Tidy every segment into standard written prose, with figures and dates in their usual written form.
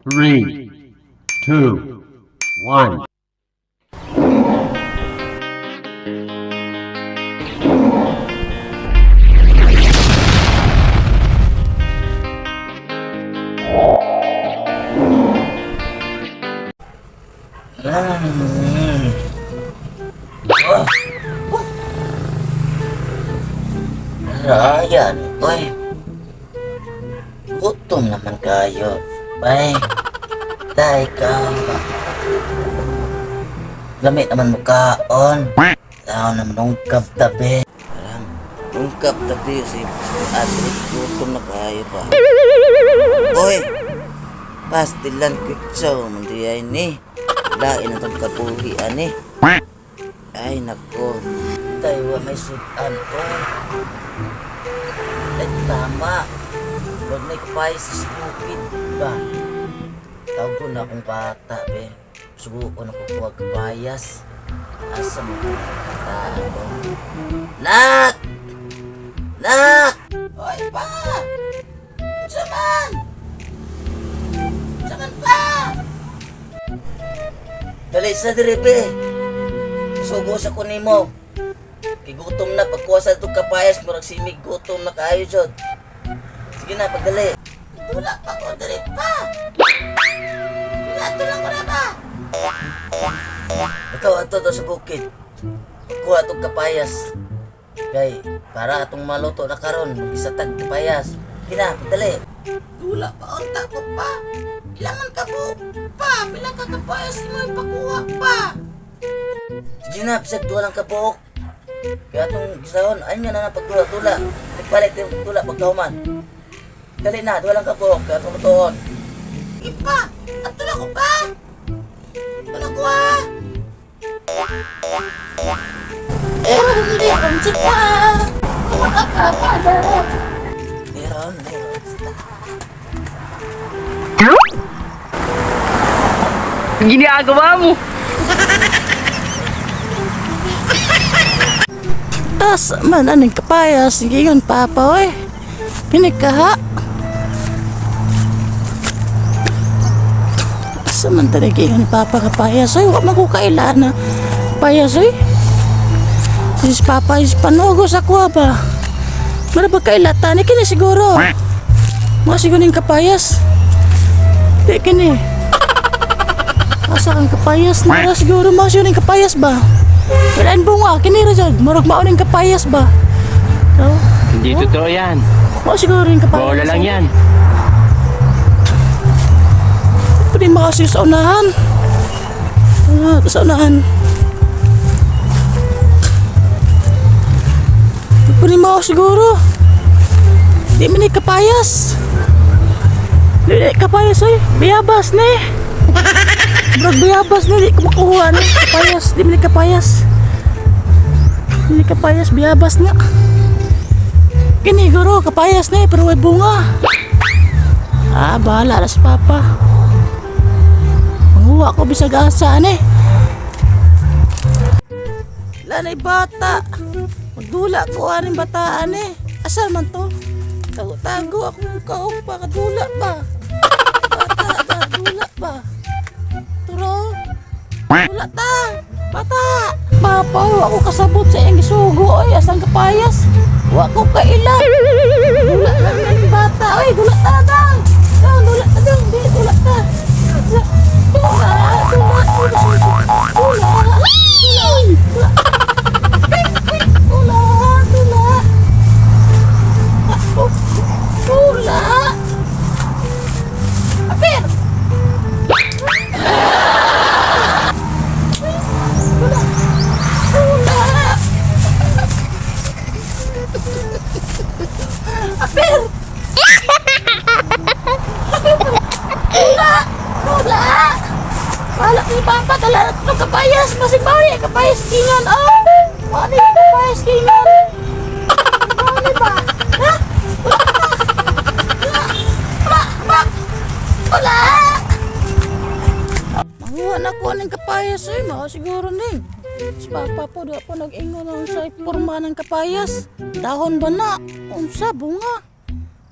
Three, two, one. Ayan, oy. Gutom naman kayo. Bay, dahil ka. Lamit naman mo kaon. Tao naman ungkap tabi. Parang ungkap tabi si Adric. Gutom na kayo pa. Oy, pastilan kitsaw. Mandiay ni. Lain na itong kapuhian eh. Ay nako. Tayo may sudan ko. Ay tama. Huwag may kapay sa stupid ba? Tawag ko na akong bata be. Sugo ko na kukuha kapayas. Asa mo ko kataan ko. Nak! Nak! Hoy pa! Saman! Saman pa! Dali sa diri be. Sugo sa kunin mo. Kigutom na pagkuha sa itong kapayas. Murag simig gutom na kayo jod. Sige na, pagdali. Wala pa ko dali pa. Wala lang ko na ba? Ikaw ato to sa bukid. Pagkuha itong kapayas. Kay, para atong maluto na karon, isatag kapayas. Sige na, pagdali. Wala pa, unta ko pa. Ilangan ka po pa. Bilang ka kapayas, mo ipakuha pa. Sige na, pisag duwa lang kabuok. Kaya itong gisahon, ayun nga na pagtula-tula. Nagpalit yung tula pagkahuman. Dali na, duwa lang kabuok. Kaya itong tuon. Ipa, at tula ko pa. Tula ko ha. Hindi akong sita. Wala ka pa na. Meron. Ginagawa mo? Asa man aning kapayas, giyon papa oy. Pinikaha. Asa man tani giyon papa kapayas oy, wa man ko kaila na payas oy. Sis papa is panugo sa kuha ba. Mara ba kailata ni kini siguro. Mga siguro ning kapayas. Di kini. Asa kang kapayas na siguro mga siguro ning kapayas ba. Kailan bunga, kinira dyan, marag mauning kapayas ba? No? Hindi totoo yan. O siguro rin kapayas. Bola lang yan. Pwede makasyo sa unahan. Sa unahan. Pwede mo siguro. Di mo ni kapayas. Di kapayas ay, biyabas na eh. Brad, biyabas na, di ko makuha na kapayas, di mo ni kapayas. Di kapayas, biyabas na. Kini guro, kapayas na eh, pero may bunga. Bahala na si papa. Manguha ko bisag asaan eh. Lanay bata. Magdula ko aning bataan eh. Asal man to? Tago-tago ako ikaw pa, kadula ba? Bata, dula ba? Turo? Wala ta! Bata! Papa, ako kasabot sa iyang isugo. Ay, asang kapayas. Wako kaila. Dula lang na yung bata. Ay, dula ta dang. Dula ta dang. Di, dula ta. Dula. Dula. Dula. Apir! Apir! Tula! Wala ni papa talaga ng kapayas. Masing bawi, kapayas kingan. Oh! Ano yung kapayas kingan? Ano ba? Ha? Wala! Manguha na ko ng kapayas eh. Maka siguro ni. Si papa po, di ako nag-ingon ng sa forma ng kapayas. Dahon ba na? Unsa, bunga.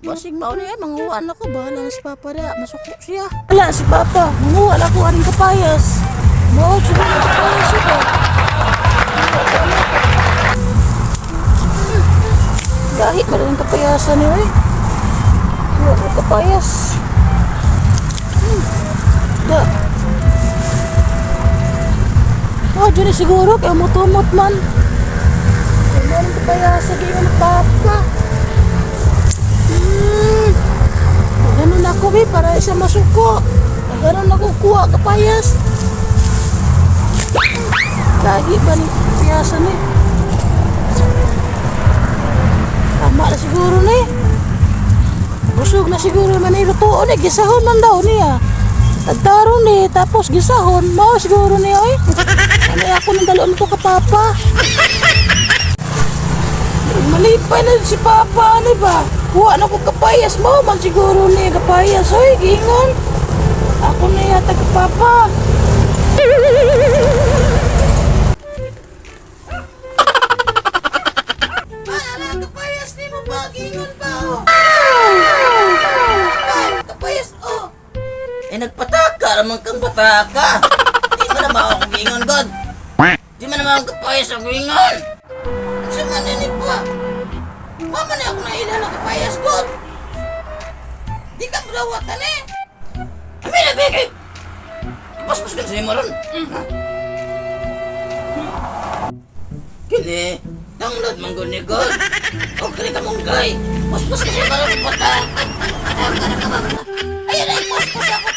Basig mao niya, manguha na ko. Bahala na si Papa na, masuko siya. Wala si Papa, manguha na ko aning kapayas. Mao, siya na kapayas ito. Dahil pa rin kapayasan niya eh. Wala ko kapayas. Da. Oh, dyan siguro, kaya mutumot man. Wala rin kapayasan, di mo Papa. Ganun ako eh, para isa masuko. Ganun ako kuha kapayas. Lagi ba ni kapayasan eh? Tama na siguro na eh. Busog na siguro man eh. Lutoon eh, gisahon man daw niya. Tagtaron eh, tapos gisahon. Mao siguro niya eh. Ano ako nang daloon ko ka Papa? Malipay na si Papa, ano ba? Kuha na ko kapayas mo, man siguro niya kapayas. Oy, gingon. Ako na yata ka Papa. Para kapayas ni mo ba? Gingon pa, oh. Kapayas, oh. Eh, nagpataka naman kang pataka. Di mo na ba akong gingon, God? Di mo naman akong kapayas ang gingon. Sa mananip pa. Mama na ako nailala kapayas, God. Di ka malawatan eh. Amin na, Beke! Ipaspas ka sa mo ron. Kini, download man gud ni God. O kini ka mong gay. Paspas ka sa mo ron, pata. Ayan ay paspas ako.